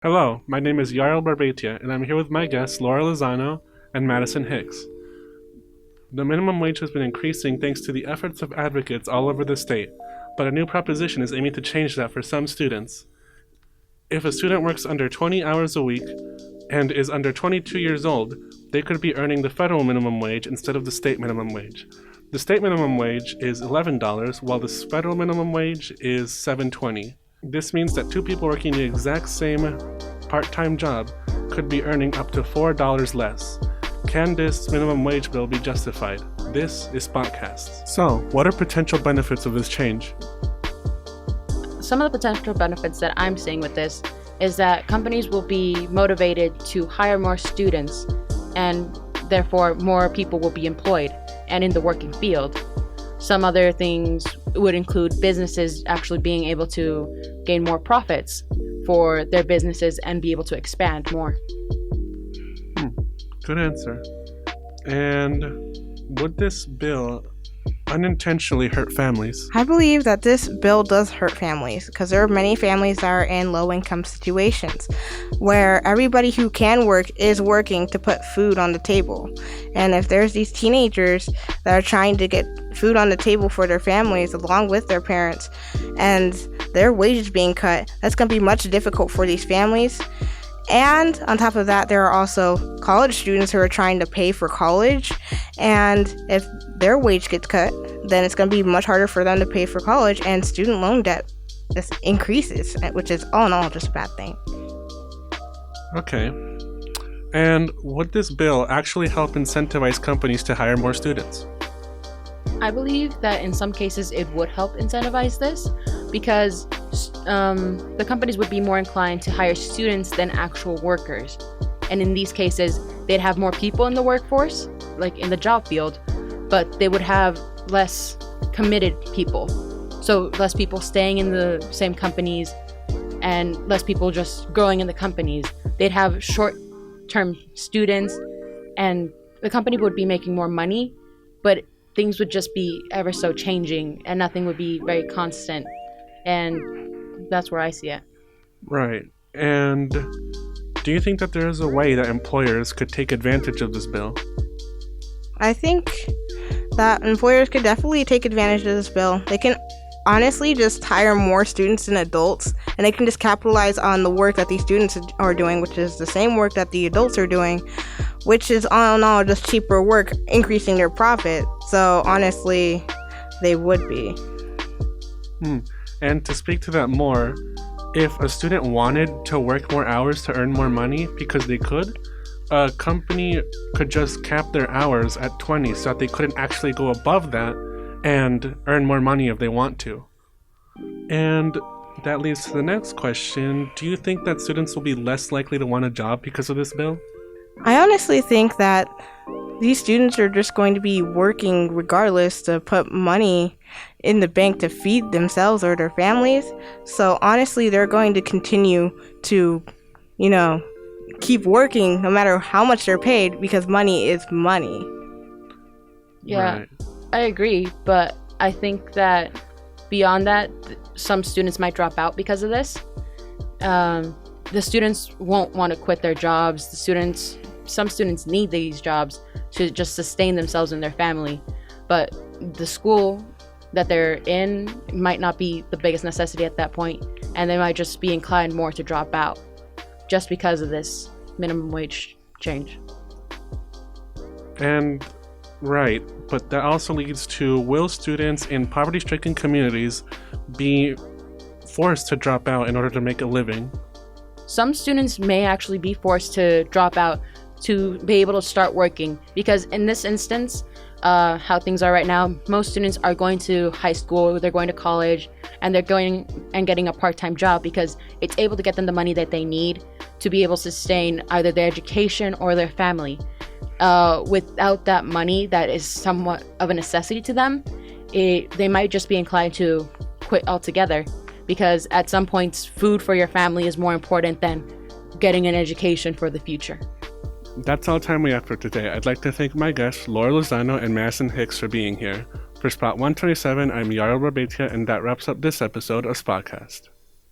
Hello, my name is Yahriel Barbeitia, and I'm here with my guests Laura Lozano and Madison Hicks. The minimum wage has been increasing thanks to the efforts of advocates all over the state, but a new proposition is aiming to change that for some students. If a student works under 20 hours a week and is under 22 years old, they could be earning the federal minimum wage instead of the state minimum wage. The state minimum wage is $11, while the federal minimum wage is $7.20. This means that two people working the exact same part-time job could be earning up to $4 less. Can this minimum wage bill be justified? This is SPOTcast. So, what are potential benefits of this change? Some of the potential benefits that I'm seeing with this is that companies will be motivated to hire more students, and therefore more people will be employed and in the working field. Some other things would include businesses actually being able to gain more profits for their businesses and be able to expand more. Good answer. And would this bill unintentionally hurt families? I believe that this bill does hurt families because there are many families that are in low-income situations where everybody who can work is working to put food on the table. And if there's these teenagers that are trying to get food on the table for their families along with their parents and their wages being cut, that's going to be much difficult for these families. And on top of that, there are also college students who are trying to pay for college. And if their wage gets cut, then it's going to be much harder for them to pay for college. And student loan debt just increases, which is all in all just a bad thing. Okay. And would this bill actually help incentivize companies to hire more students? I believe that in some cases it would help incentivize this because the companies would be more inclined to hire students than actual workers. And in these cases, they'd have more people in the workforce, like in the job field, but they would have less committed people. So less people staying in the same companies and less people just growing in the companies. They'd have short-term students and the company would be making more money, but things would just be ever so changing and nothing would be very constant. And that's where I see it. Right. And do you think that there is a way that employers could take advantage of this bill? I think that employers could definitely take advantage of this bill. They can honestly just hire more students than adults, and they can just capitalize on the work that these students are doing, which is the same work that the adults are doing, which is all in all just cheaper work, increasing their profit. So honestly, they would be. And to speak to that more, if a student wanted to work more hours to earn more money because they could, a company could just cap their hours at 20 so that they couldn't actually go above that and earn more money if they want to. And that leads to the next question. Do you think that students will be less likely to want a job because of this bill? I honestly think that these students are just going to be working regardless to put money in the bank to feed themselves or their families. So honestly, they're going to continue to, keep working no matter how much they're paid because money is money. Yeah, Right. I agree, but I think that beyond that, some students might drop out because of this. The students won't want to quit their jobs. Some students need these jobs to just sustain themselves and their family, but the school that they're in might not be the biggest necessity at that point, and they might just be inclined more to drop out just because of this minimum wage change. And right, but that also leads to, will students in poverty-stricken communities be forced to drop out in order to make a living? Some students may actually be forced to drop out to be able to start working because in this instance, how things are right now, most students are going to high school, they're going to college, and they're going and getting a part-time job because it's able to get them the money that they need to be able to sustain either their education or their family. Without that money that is somewhat of a necessity to them, they might just be inclined to quit altogether because at some points food for your family is more important than getting an education for the future. That's all the time we have for today. I'd like to thank my guests, Laura Lozano and Madison Hicks, for being here. For Spot 127, I'm Yahriel Barbeitia, and that wraps up this episode of SPOTcast.